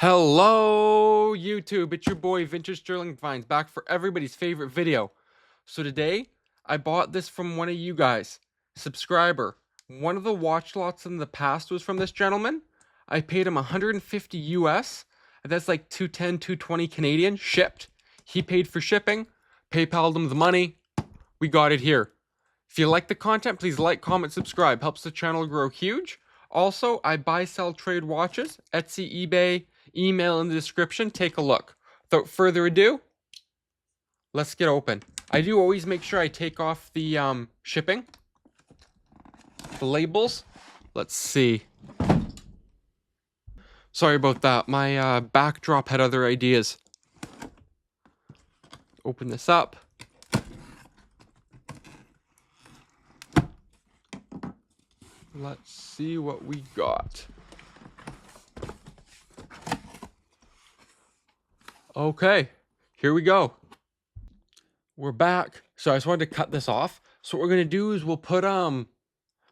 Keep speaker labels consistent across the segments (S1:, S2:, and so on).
S1: Hello, YouTube. It's your boy Vintage Sterling Vines back for everybody's favorite video. So today, I bought this from one of you guys, subscriber. One of the watch lots in the past was from this gentleman. I paid him 150 US. That's like 210, 220 Canadian shipped. He paid for shipping, PayPal'd him the money. We got it here. If you like the content, please like, comment, subscribe. Helps the channel grow huge. Also, I buy, sell, trade watches, Etsy, eBay, email in the description. Take a look. Without further ado, let's get open. I do always make sure I take off the shipping, the labels. Let's see. Sorry about that. My backdrop had other ideas. Open this up. Let's see what we got. Okay, here we go. We're back. So I just wanted to cut this off. So what we're gonna do is we'll put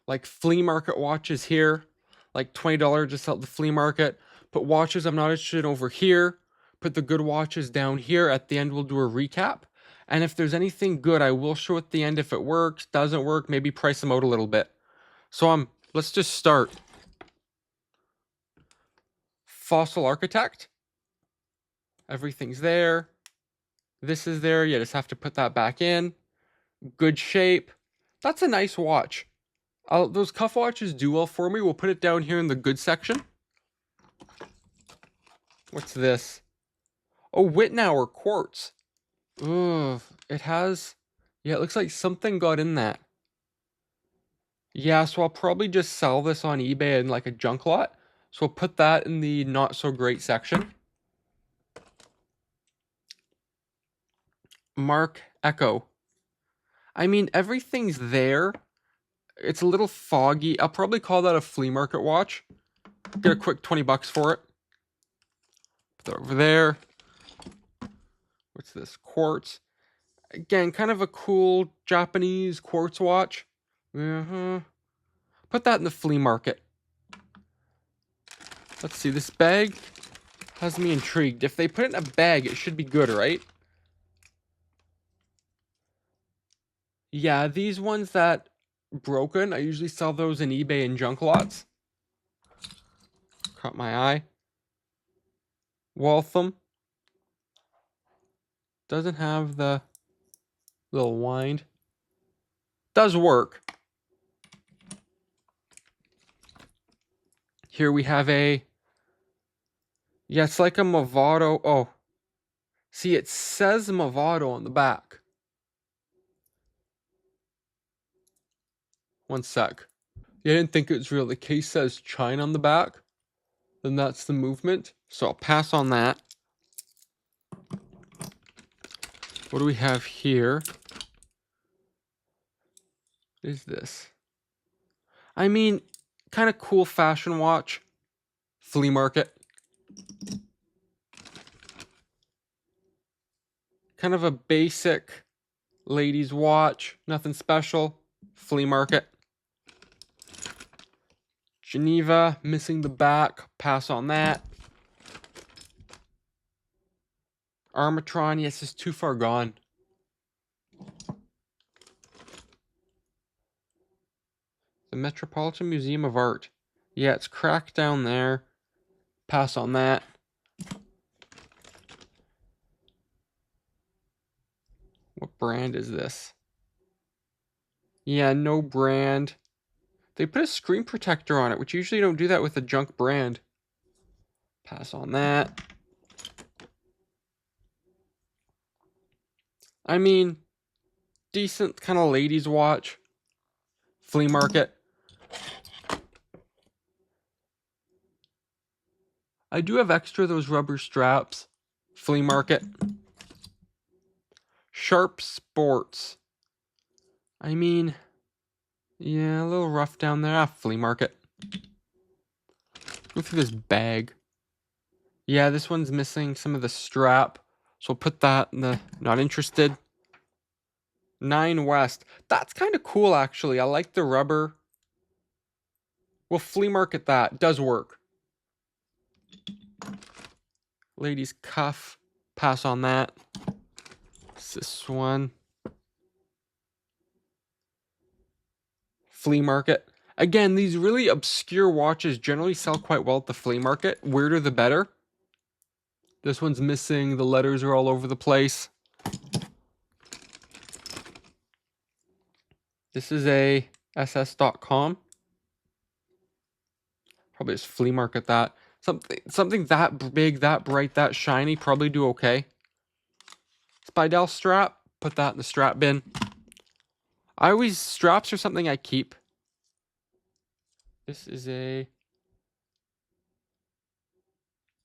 S1: like flea market watches here, like $20 just out the flea market. Put watches I'm not interested in over here. Put the good watches down here. At the end we'll do a recap. And if there's anything good, I will show at the end if it works, doesn't work, maybe price them out a little bit. So let's just start. Fossil Architect. Everything's there. This is there. You just have to put that back in. Good shape. That's a nice watch. Those cuff watches do well for me. We'll put it down here in the good section. What's this? Oh, Wittnauer quartz. Ugh, it has... Yeah, it looks like something got in that. Yeah, so I'll probably just sell this on eBay in like a junk lot. So I'll put that in the not so great section. Mark Echo. I mean, everything's there. It's a little foggy. I'll probably call that a flea market watch. Get a quick 20 bucks for it. Put that over there. What's this? Quartz. Again, kind of a cool Japanese quartz watch. Put that in the flea market. Let's see, this bag has me intrigued. If they put it in a bag, it should be good, right? Yeah, these ones that broken, I usually sell those in eBay and junk lots. Caught my eye. Waltham. Doesn't have the little wind. Does work. Here we have a... Yeah, it's like a Movado. Oh. See, it says Movado on the back. One sec. Yeah, I didn't think it was real. The case says China on the back. Then that's the movement. So I'll pass on that. What do we have here? What is this? I mean, kind of cool fashion watch. Flea market. Kind of a basic ladies watch. Nothing special. Flea market. Geneva, missing the back. Pass on that. Armatron, yes, it's too far gone. The Metropolitan Museum of Art. Yeah, it's cracked down there. Pass on that. What brand is this? Yeah, no brand. They put a screen protector on it, which usually you don't do that with a junk brand. Pass on that. I mean, decent kind of ladies watch. Flea market. I do have extra those rubber straps. Flea market. Sharp Sports. I mean, yeah, a little rough down there. Flea market. Go through this bag. Yeah, this one's missing some of the strap. So I'll put that in the not interested. 9 West. That's kind of cool, actually. I like the rubber. We'll flea market that. It does work. Ladies cuff. Pass on that. What's this one? Flea market. Again, these really obscure watches generally sell quite well at the flea market. Weirder the better. This one's missing. The letters are all over the place. This is a SS.com. Probably just flea market that. Something that big, that bright, that shiny, probably do okay. Speidel strap, put that in the strap bin. Straps are something I keep. This is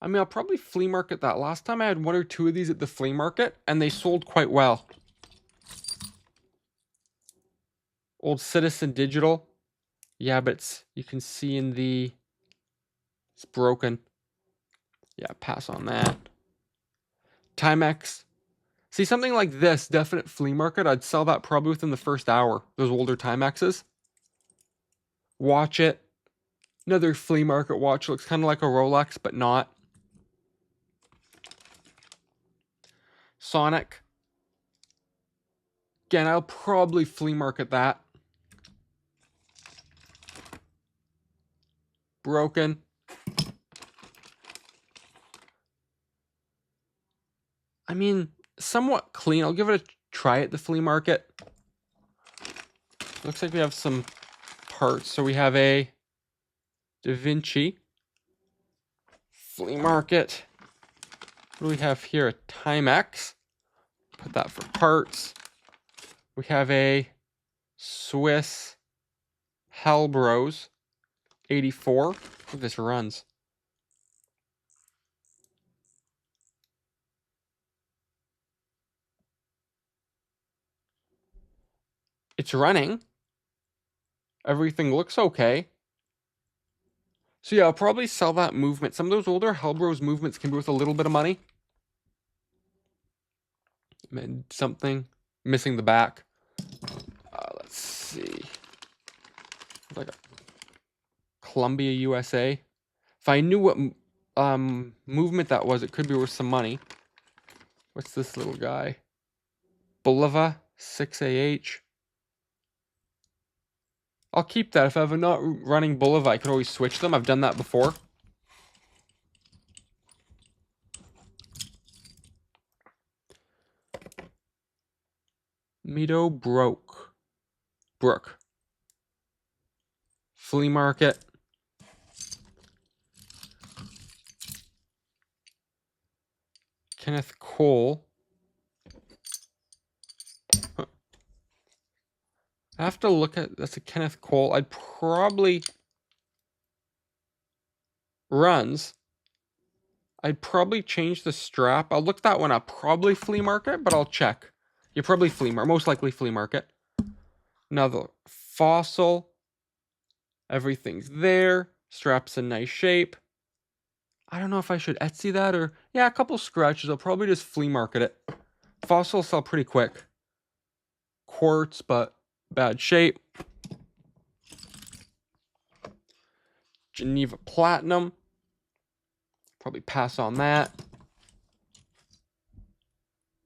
S1: I'll probably flea market that. Last time I had 1 or 2 of these at the flea market, and they sold quite well. Old Citizen Digital. Yeah, but you can see it's broken. Yeah, pass on that. Timex. See, something like this, definite flea market, I'd sell that probably within the first hour. Those older Timexes. Watch it. Another flea market watch. Looks kind of like a Rolex, but not. Sonic. Again, I'll probably flea market that. Broken. I mean, somewhat clean. I'll give it a try at the flea market. Looks like we have some parts. So we have a Da Vinci. Flea market. What do we have here? A Timex. Put that for parts. We have a Swiss Hellbros 84. Look at this runs. It's running. Everything looks okay. So yeah, I'll probably sell that movement. Some of those older Hellbros movements can be worth a little bit of money. And something missing the back. Let's see. Like a Columbia, USA. If I knew what movement that was, it could be worth some money. What's this little guy? Bulova 6AH. I'll keep that. If I have a not running Bulova, I could always switch them. I've done that before. Meadowbrook. Brook. Flea market. Kenneth Cole. I have to look at, that's a Kenneth Cole. I'd probably runs. I'd probably change the strap. I'll look that one up. Probably flea market, but I'll check. You're probably flea market, most likely flea market. Another Fossil. Everything's there. Strap's in nice shape. I don't know if I should Etsy that or, yeah, a couple scratches. I'll probably just flea market it. Fossil sell pretty quick. Quartz, but bad shape. Geneva Platinum. Probably pass on that.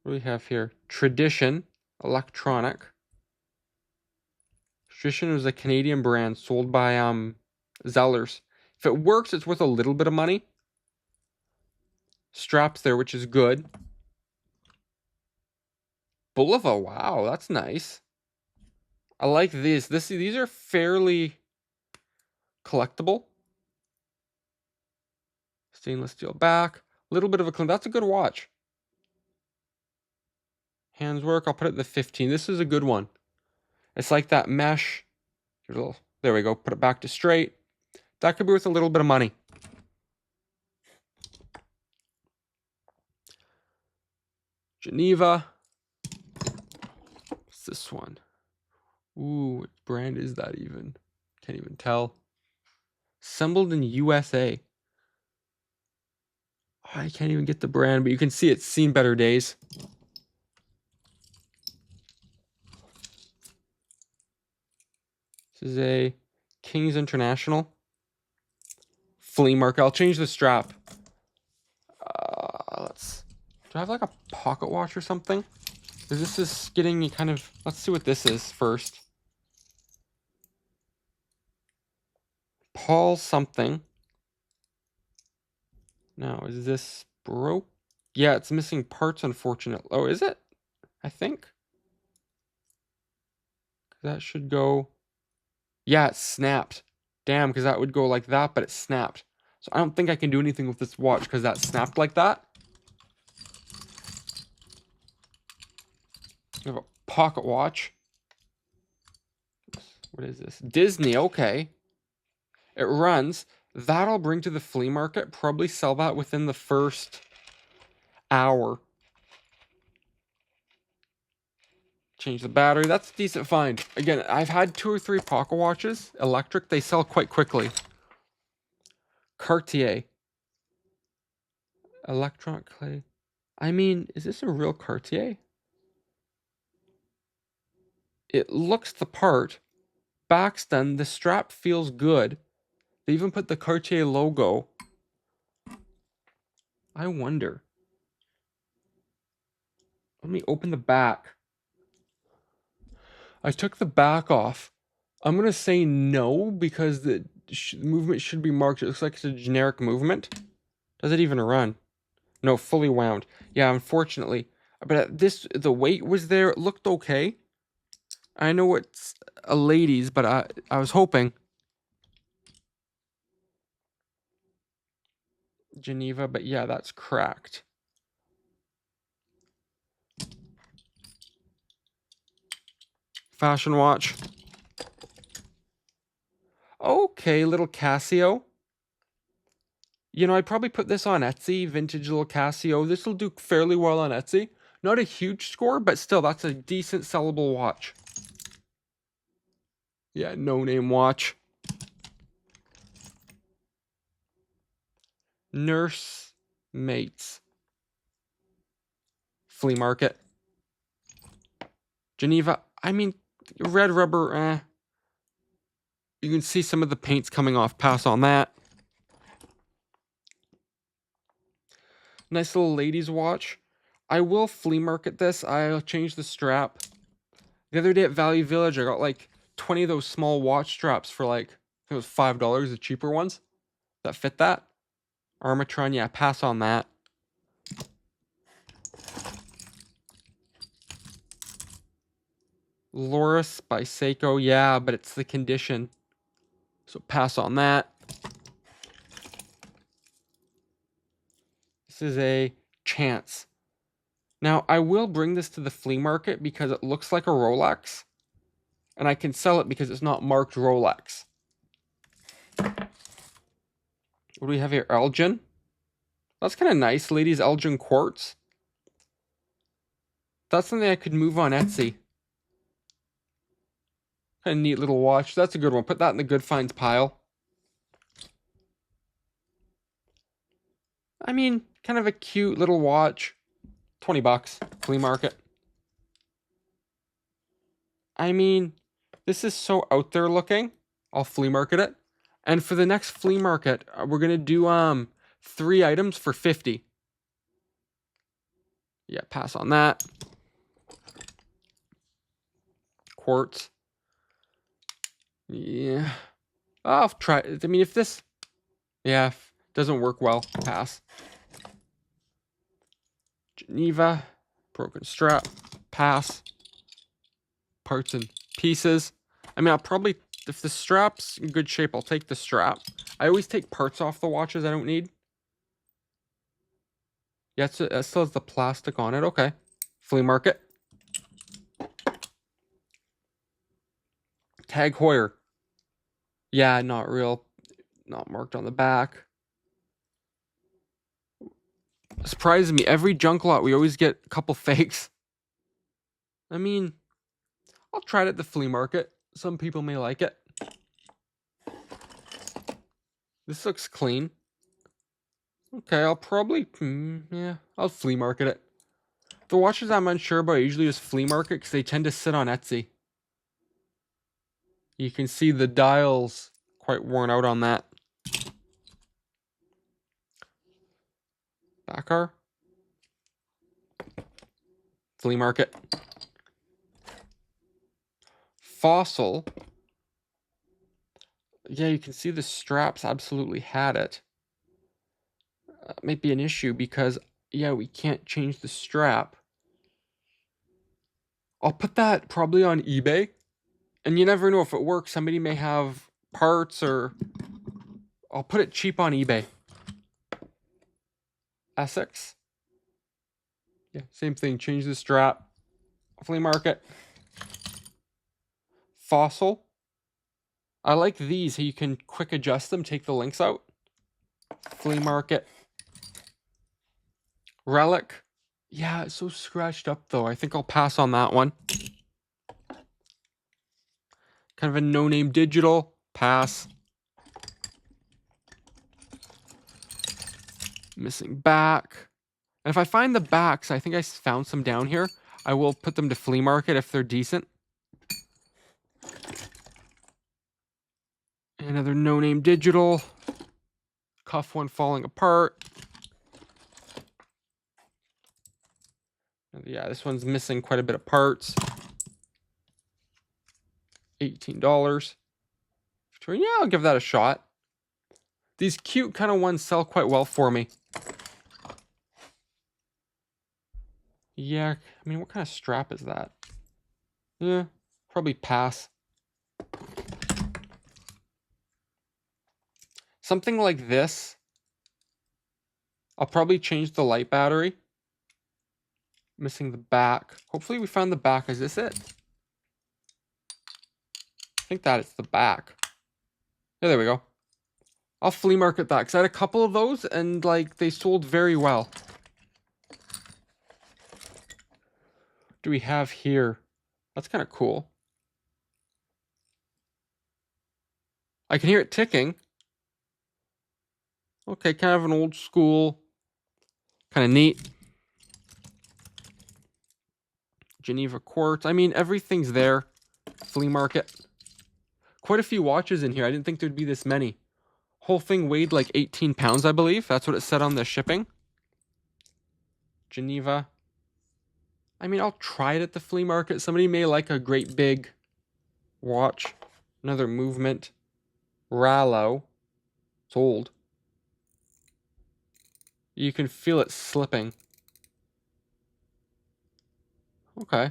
S1: What do we have here? Tradition Electronic. Tradition was a Canadian brand sold by Zellers. If it works, it's worth a little bit of money. Straps there, which is good. Bulova, wow, that's nice. I like these. These are fairly collectible. Stainless steel back. A little bit of a clean. That's a good watch. Hands work. I'll put it at the 15. This is a good one. It's like that mesh. There we go. Put it back to straight. That could be worth a little bit of money. Geneva. What's this one? Ooh, what brand is that even? Can't even tell. Assembled in USA. I can't even get the brand, but you can see it's seen better days. This is a Kings International. Flea market. I'll change the strap. Do I have like a pocket watch or something? This is getting kind of... Let's see what this is first. Paul something. Now, is this broke? Yeah, it's missing parts, unfortunately. Oh, is it? I think. That should go... Yeah, it snapped. Damn, because that would go like that, but it snapped. So I don't think I can do anything with this watch because that snapped like that. We have a pocket watch. What is this? Disney, okay. It runs. That I'll bring to the flea market. Probably sell that within the first hour. Change the battery. That's a decent find. Again, I've had 2 or 3 pocket watches. Electric. They sell quite quickly. Cartier. Electronic clay. I mean, is this a real Cartier? It looks the part. Back's done. The strap feels good. They even put the Cartier logo. I wonder. Let me open the back. I took the back off. I'm going to say no because the movement should be marked. It looks like it's a generic movement. Does it even run? No, fully wound. Yeah, unfortunately. But the weight was there. It looked okay. I know it's a ladies, but I was hoping. Geneva, but yeah, that's cracked. Fashion watch. Okay, little Casio. You know, I'd probably put this on Etsy, vintage little Casio. This will do fairly well on Etsy. Not a huge score, but still, that's a decent sellable watch. Yeah, no-name watch. Nurse Mates. Flea market. Geneva. I mean, red rubber, You can see some of the paints coming off. Pass on that. Nice little ladies watch. I will flea market this. I'll change the strap. The other day at Value Village, I got like 20 of those small watch straps for like, I think it was $5, the cheaper ones that fit that. Armatron, yeah, pass on that. Loris by Seiko, yeah, but it's the condition. So pass on that. This is a Chance. Now, I will bring this to the flea market because it looks like a Rolex. And I can sell it because it's not marked Rolex. What do we have here? Elgin. That's kind of nice, ladies. Elgin quartz. That's something I could move on Etsy. Kind of neat little watch. That's a good one. Put that in the good finds pile. I mean, kind of a cute little watch. $20. Flea market. I mean, this is so out there looking. I'll flea market it. And for the next flea market, we're going to do 3 items for 50. Yeah, pass on that. Quartz. Yeah. I'll try. I mean, if this... Yeah, doesn't work well, pass. Geneva. Broken strap. Pass. Parts and pieces. I mean, I'll probably... If the strap's in good shape, I'll take the strap. I always take parts off the watches I don't need. Yeah, it still has the plastic on it. Okay. Flea market. Tag Heuer. Yeah, not real. Not marked on the back. Surprises me. Every junk lot, we always get a couple fakes. I mean, I'll try it at the flea market. Some people may like it. This looks clean. Okay, I'll probably... yeah, I'll flea market it. The watches I'm unsure about, I usually just flea market because they tend to sit on Etsy. You can see the dials quite worn out on that. Dakar. Flea market. Fossil. Yeah, you can see the straps absolutely had it. Might be an issue because, yeah, we can't change the strap. I'll put that probably on eBay. And you never know if it works. Somebody may have parts, or I'll put it cheap on eBay. Essex. Yeah, same thing. Change the strap. Flea market. Fossil. I like these. You can quick adjust them, take the links out. Flea market. Relic. Yeah, it's so scratched up though. I think I'll pass on that one. Kind of a no-name digital. Pass. Missing back. And if I find the backs, I think I found some down here, I will put them to flea market if they're decent. Another no-name digital. Cuff one falling apart. Yeah, this one's missing quite a bit of parts. $18. Yeah, I'll give that a shot. These cute kind of ones sell quite well for me. Yeah, I mean, what kind of strap is that? Yeah, probably pass. Something like this. I'll probably change the light battery. Missing the back. Hopefully we found the back. Is this it? I think that is the back. Yeah, there we go. I'll flea market that because I had a couple of those and like they sold very well. What do we have here? That's kind of cool. I can hear it ticking. Okay, kind of an old school. Kind of neat. Geneva quartz. I mean, everything's there. Flea market. Quite a few watches in here. I didn't think there'd be this many. Whole thing weighed like 18 pounds, I believe. That's what it said on the shipping. Geneva. I mean, I'll try it at the flea market. Somebody may like a great big watch. Another movement. Rallo. It's old. You can feel it slipping. Okay.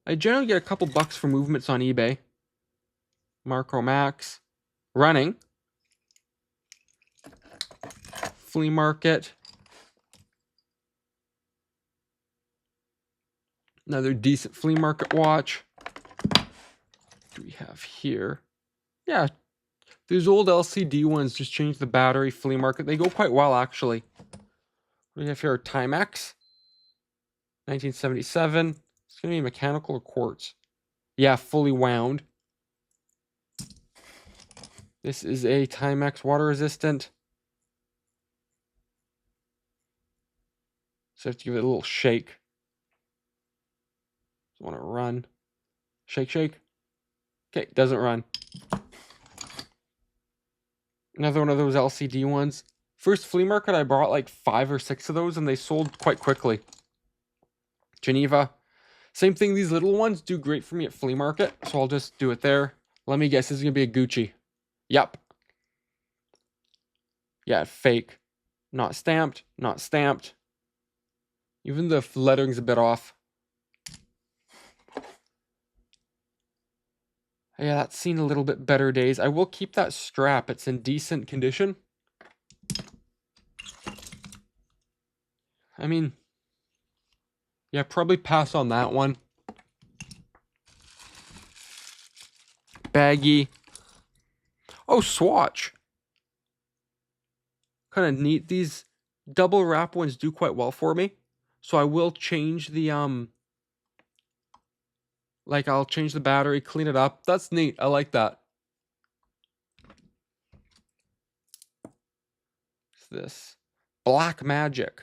S1: I generally get a couple bucks for movements on eBay. Marco Max. Running. Flea market. Another decent flea market watch. What do we have here? Yeah, these old LCD ones just change the battery. Flea market. They go quite well, actually. What do we have here? Timex. 1977. It's going to be mechanical or quartz. Yeah, fully wound. This is a Timex water resistant. So I have to give it a little shake. Doesn't want to run. Shake, shake. Okay, doesn't run. Another one of those LCD ones. First flea market, I bought like 5 or 6 of those and they sold quite quickly. Geneva. Same thing, these little ones do great for me at flea market, so I'll just do it there. Let me guess, this is going to be a Gucci. Yep. Yeah, fake. Not stamped, not stamped. Even the lettering's a bit off. Yeah, that's seen a little bit better days. I will keep that strap. It's in decent condition. I mean, yeah, probably pass on that one. Baggy. Oh, Swatch. Kind of neat. These double wrap ones do quite well for me. So I will change the, like I'll change the battery, clean it up. That's neat. I like that. What's this? Black Magic.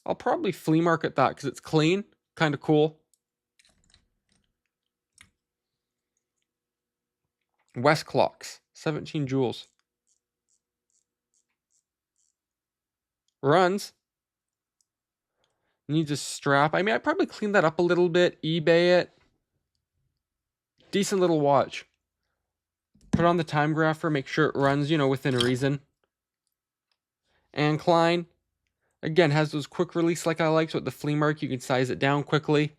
S1: I'll probably flea market that because it's clean. Kind of cool. West Clocks. 17 jewels. Runs. Needs a strap. I mean, I'd probably clean that up a little bit. eBay it. Decent little watch. Put on the time grapher. Make sure it runs, you know, within reason. Anne Klein. Again, has those quick release like I like. So at the flea market, you can size it down quickly.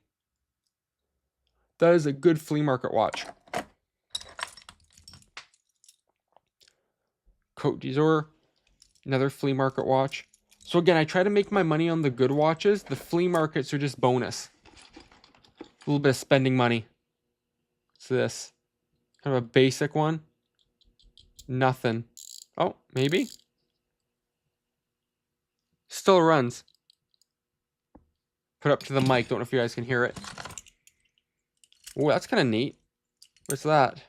S1: That is a good flea market watch. Côte d'Azur. Another flea market watch. So again, I try to make my money on the good watches. The flea markets are just bonus. A little bit of spending money. What's this? Kind of a basic one. Nothing. Oh, maybe. Still runs. Put up to the mic. Don't know if you guys can hear it. Oh, that's kind of neat. What's that?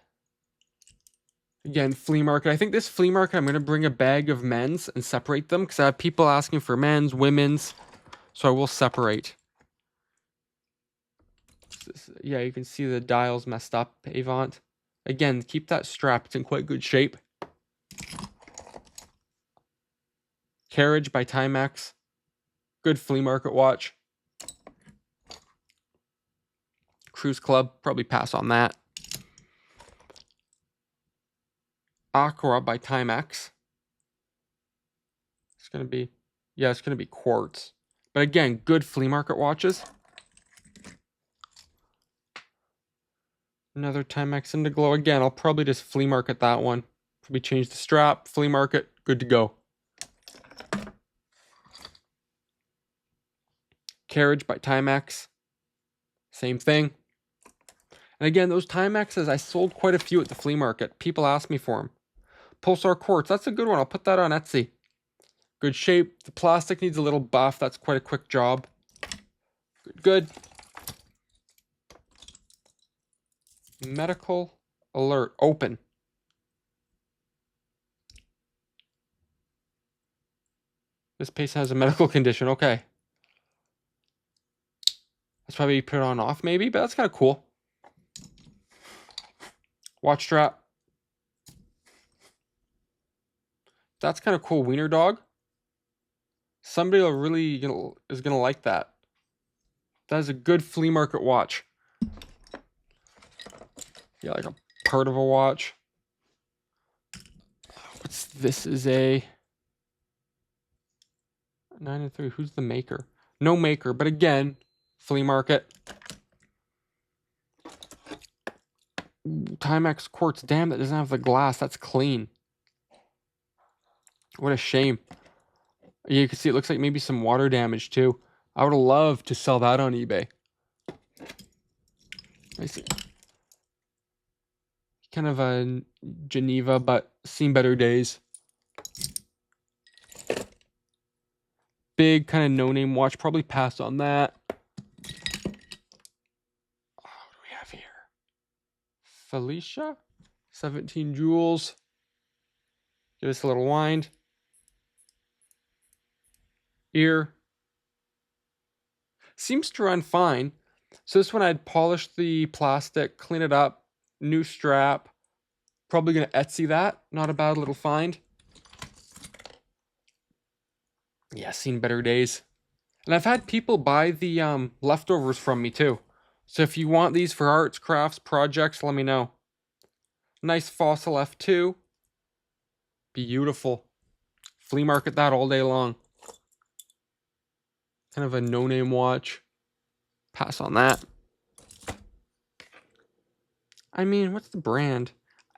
S1: Again, flea market. I think this flea market, I'm going to bring a bag of men's and separate them because I have people asking for men's, women's. So I will separate. Yeah, you can see the dials messed up. Avant. Again, keep that strap. It's in quite good shape. Carriage by Timex. Good flea market watch. Cruise Club. Probably pass on that. Aqua by Timex. It's going to be... Yeah, it's going to be quartz. But again, good flea market watches. Another Timex Indiglo. Again, I'll probably just flea market that one. Probably change the strap. Flea market. Good to go. Carriage by Timex. Same thing. And again, those Timexes, I sold quite a few at the flea market. People asked me for them. Pulsar Quartz. That's a good one. I'll put that on Etsy. Good shape. The plastic needs a little buff. That's quite a quick job. Good. Medical alert. Open. This patient has a medical condition. Okay. That's probably put on off maybe, but that's kind of cool. Watch strap. That's kind of cool. Wiener dog. Somebody is gonna like that. That is a good flea market watch. Yeah, like a part of a watch. What's this? Is a 9-3. Who's the maker? No maker, but again, flea market. Timex Quartz. Damn, that doesn't have the glass. That's clean. What a shame. Yeah, you can see it looks like maybe some water damage too. I would love to sell that on eBay. I see. Kind of a Geneva, but seen better days. Big kind of no-name watch. Probably pass on that. Oh, what do we have here? Felicia? 17 jewels. Give us a little wind. Ear. Seems to run fine. So this one I'd polish the plastic, clean it up, new strap. Probably going to Etsy that. Not a bad little find. Yeah, seen better days. And I've had people buy the leftovers from me too. So if you want these for arts, crafts, projects, let me know. Nice Fossil F2. Beautiful. Flea market that all day long. Kind of a no-name watch. Pass on that. I mean, what's the brand?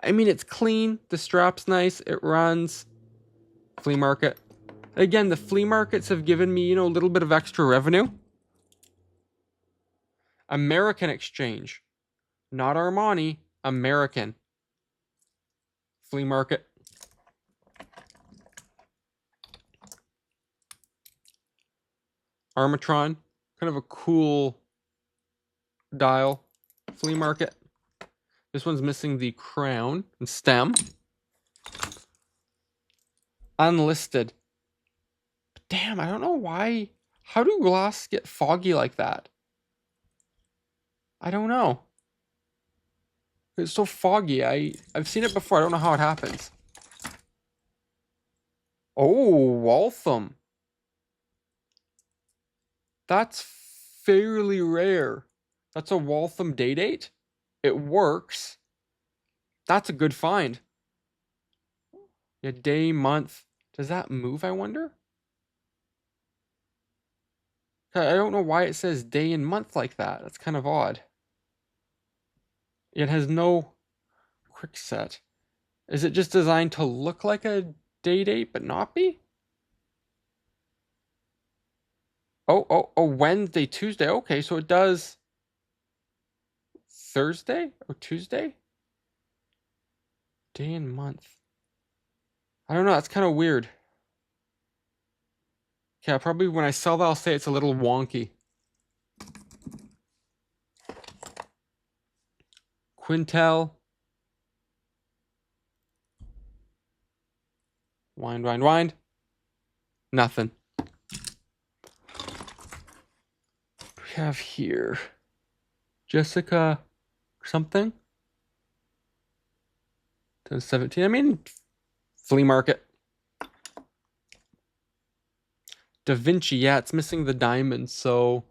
S1: I mean, it's clean. The strap's nice. It runs. Flea market. Again, the flea markets have given me, a little bit of extra revenue. American Exchange. Not Armani. American. Flea market. Armatron. Kind of a cool dial. Flea market. This one's missing the crown and stem. Unlisted. Damn, I don't know why. How do glass get foggy like that? I don't know. It's so foggy. I've seen it before. I don't know how it happens. Oh, Waltham. That's fairly rare. That's a Waltham day date. It works. That's a good find. Yeah, day, month. Does that move, I wonder? I don't know why it says day and month like that. That's kind of odd. It has no quick set. Is it just designed to look like a day date but not be? Oh, Wednesday, Tuesday. Okay, so it does Thursday or Tuesday? Day and month. I don't know, that's kind of weird. Yeah, probably when I sell that, I'll say it's a little wonky. Quintel. Wind. Nothing. We have here Jessica something. 2017. I mean, flea market. Da Vinci. Yeah, it's missing the diamond, so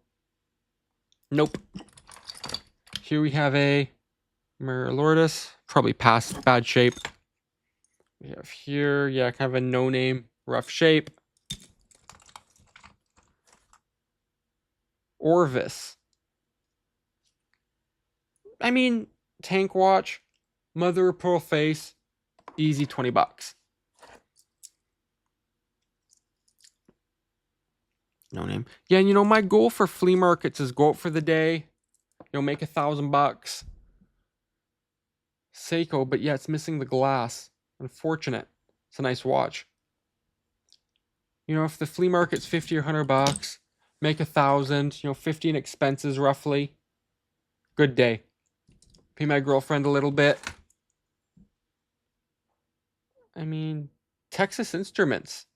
S1: nope. Here we have a Mira Lourdes. Probably past bad shape. We have here, yeah, kind of a no-name, rough shape. Orvis. I mean, tank watch, mother of pearl face, easy $20. No name. Yeah, and you know, my goal for flea markets is go out for the day, make $1,000. Seiko, but yeah, it's missing the glass. Unfortunate. It's a nice watch. If the flea market's 50 or $100, make $1,000, 50 in expenses roughly. Good day. Pay my girlfriend a little bit. I mean, Texas Instruments.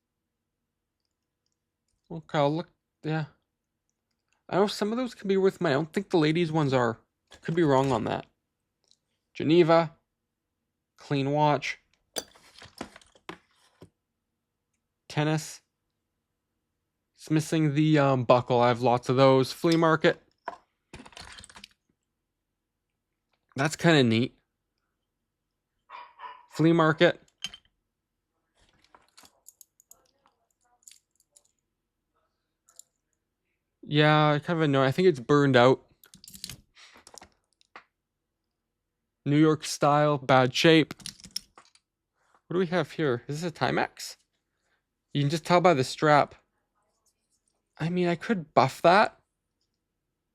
S1: Okay, I'll look. Yeah. I know some of those can be worth money. I don't think the ladies' ones are. Could be wrong on that. Geneva. Clean watch. Tennis. It's missing the buckle. I have lots of those. Flea market. That's kind of neat. Flea market. Yeah, kind of annoying. I think it's burned out. New York style, bad shape. What do we have here? Is this a Timex? You can just tell by the strap. I mean, I could buff that.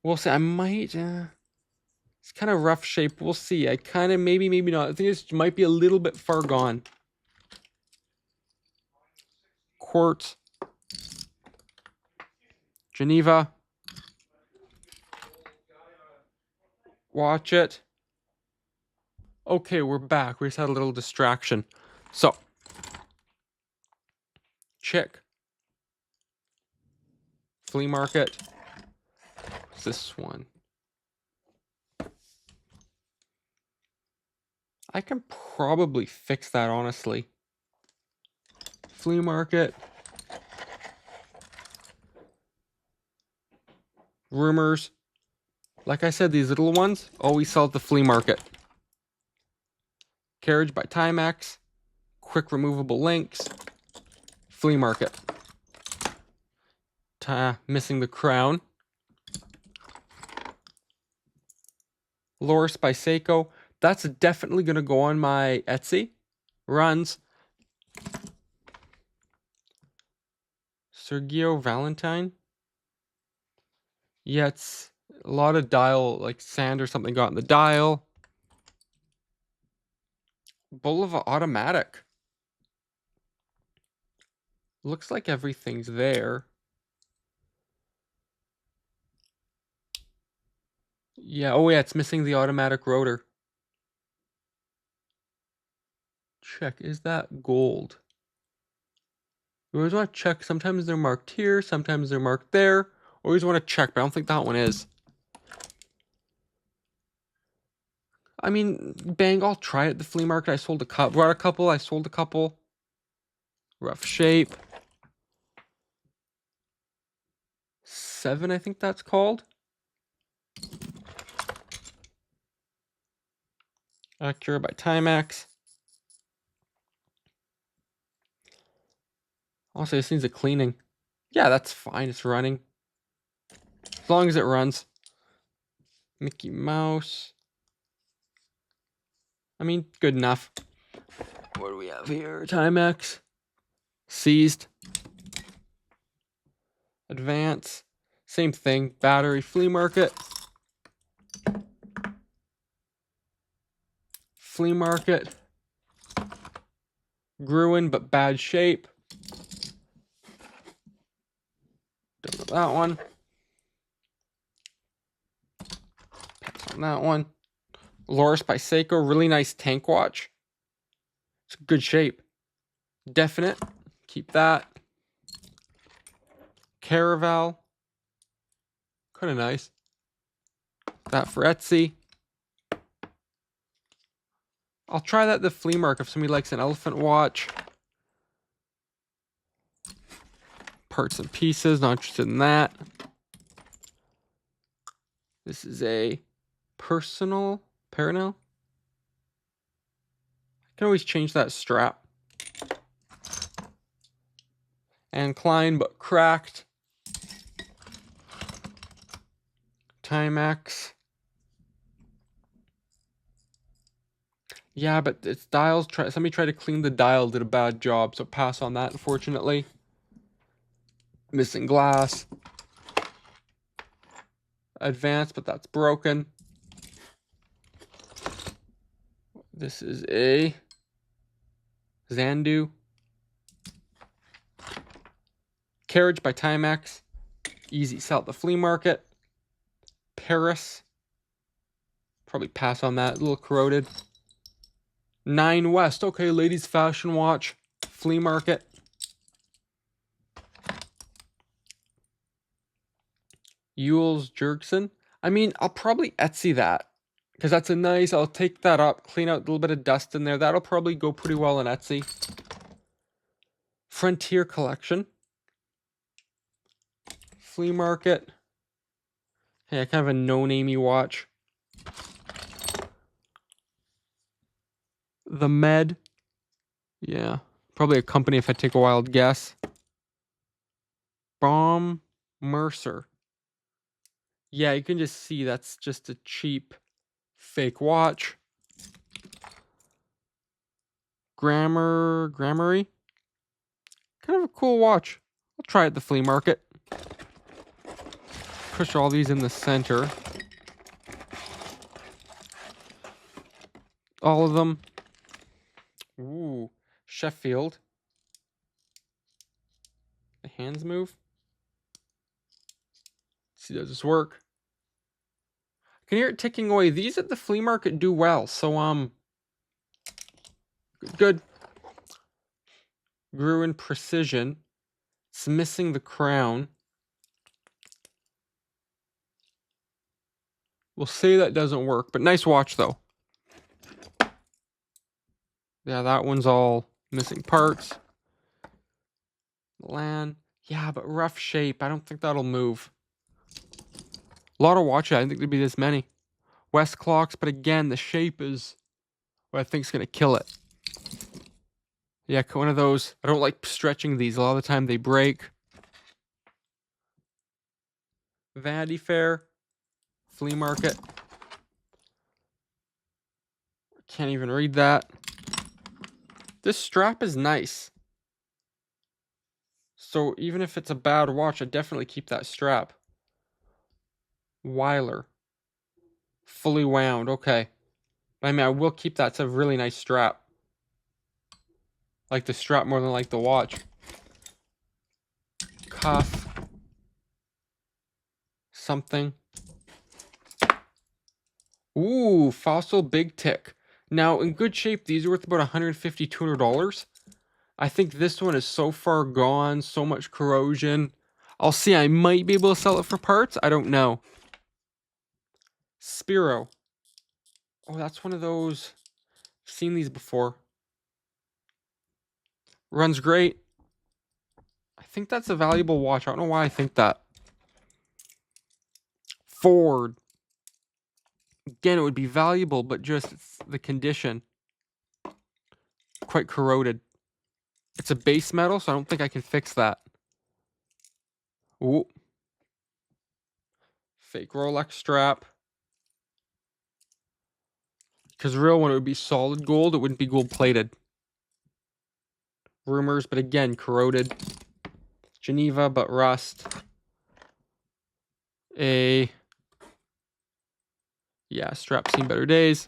S1: We'll see. I might. It's kind of rough shape. We'll see. I kind of maybe not. I think this might be a little bit far gone. Quartz. Geneva. Watch it. Okay, we're back. We just had a little distraction. So, check. Flea market. What's this one? I can probably fix that, honestly. Flea market. Rumors. Like I said, these little ones always sell at the flea market. Carriage by Timex. Quick removable links. Flea market. Missing the crown. Loris by Seiko. That's definitely going to go on my Etsy. Runs. Sergio Valentine. Yeah, it's a lot of dial, like sand or something got in the dial. Bulova automatic. Looks like everything's there. Yeah, oh yeah, it's missing the automatic rotor. Check, is that gold? You always want to check. Sometimes they're marked here, sometimes they're marked there. Always want to check, but I don't think that one is. I mean, bang, I'll try it at the flea market. I sold a couple, brought a couple, I sold a couple. Rough shape. 7, I think that's called. Acura by Timex. Also, this needs a cleaning. Yeah, that's fine. It's running. As long as it runs. Mickey Mouse. I mean, good enough. What do we have here? Timex. Seized. Advance. Same thing. Battery. Flea market. Flea market. Gruen, but bad shape. Done with that one. Pass on that one. Loris by Seiko. Really nice tank watch. It's good shape. Definite. Keep that. Caraval. Kind of nice. That for Etsy. I'll try that at the flea market if somebody likes an elephant watch. Parts and pieces. Not interested in that. This is a Parnell. I can always change that strap. And Klein, but cracked. Timex. Yeah, but it's dials. Somebody tried to clean the dial, did a bad job, so pass on that, unfortunately. Missing glass. Advanced, but that's broken. This is a Zandu. Carriage by Timex. Easy sell at the flea market. Paris. Probably pass on that. A little corroded. 9 West. Okay, ladies' fashion watch. Flea market. Ewell's Jerkson. I mean, I'll probably Etsy that. Because that's a nice, I'll take that up, clean out a little bit of dust in there. That'll probably go pretty well on Etsy. Frontier Collection. Flea market. Hey, kind of a no-namey watch. The Med. Yeah, probably a company if I take a wild guess. Baum Mercer. Yeah, you can just see that's just a cheap fake watch. Grammary. Kind of a cool watch. I'll try it at the flea market. Push all these in the center. All of them. Ooh, Sheffield. The hands move. Let's see, does this work? I can hear it ticking away. These at the flea market do well, so good. Gruen Precision. It's missing the crown. We'll say that doesn't work, but nice watch though. Yeah, that one's all missing parts. Milan. Yeah, but rough shape. I don't think that'll move. A lot of watches. I didn't think there'd be this many. West clocks, but again, the shape is what I think is going to kill it. Yeah, one of those. I don't like stretching these. A lot of the time they break. Vanity Fair. Flea market. Can't even read that. This strap is nice. So even if it's a bad watch, I'd definitely keep that strap. Weiler. Fully wound. Okay. I mean, I will keep that. It's a really nice strap. I like the strap more than I like the watch. Cuff. Something. Ooh, Fossil Big Tick. Now, in good shape, these are worth about $150, $200. I think this one is so far gone, so much corrosion. I'll see, I might be able to sell it for parts. I don't know. Spiro. Oh, that's one of those. I've seen these before. Runs great. I think that's a valuable watch. I don't know why I think that. Ford. Again, it would be valuable, but just the condition. Quite corroded. It's a base metal, so I don't think I can fix that. Ooh. Fake Rolex strap. Because real one, it would be solid gold. It wouldn't be gold plated. Rumors, but again, corroded. Geneva, but rust. Strap seen better days.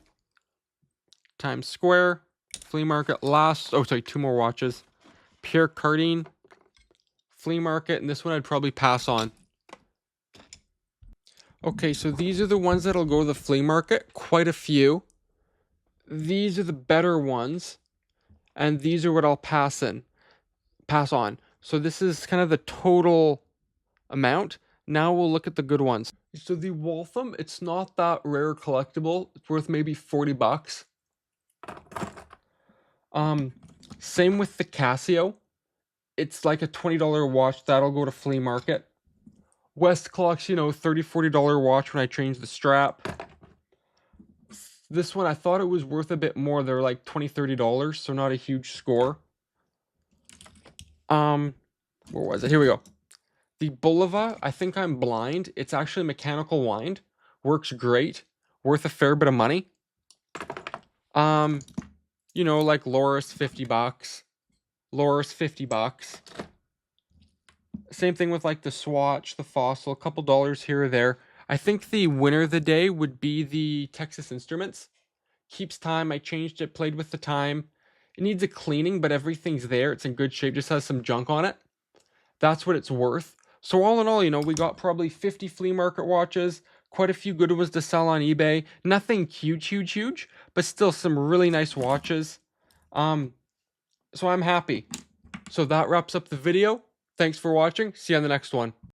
S1: Times Square. Flea market last. Oh, sorry, 2 more watches. Pierre Cardin. Flea market, and this one I'd probably pass on. Okay, so these are the ones that'll go to the flea market. Quite a few. These are the better ones, and these are what I'll pass on. So this is kind of the total amount. Now we'll look at the good ones. So the Waltham, it's not that rare collectible. It's worth maybe 40 bucks. Same with the Casio. It's like a $20 watch. That'll go to flea market. West Clocks, $30, $40 watch when I change the strap. This one, I thought it was worth a bit more. They're like $20, $30, so not a huge score. Where was it? Here we go. The Bulova, I think I'm blind. It's actually mechanical wind. Works great. Worth a fair bit of money. Like Loris, 50 bucks. Loris, 50 bucks. Same thing with like the Swatch, the Fossil, a couple dollars here or there. I think the winner of the day would be the Texas Instruments. Keeps time. I changed it, played with the time. It needs a cleaning, but everything's there. It's in good shape. Just has some junk on it. That's what it's worth. So all in all, we got probably 50 flea market watches. Quite a few good ones to sell on eBay. Nothing huge, but still some really nice watches. So I'm happy. So that wraps up the video. Thanks for watching. See you on the next one.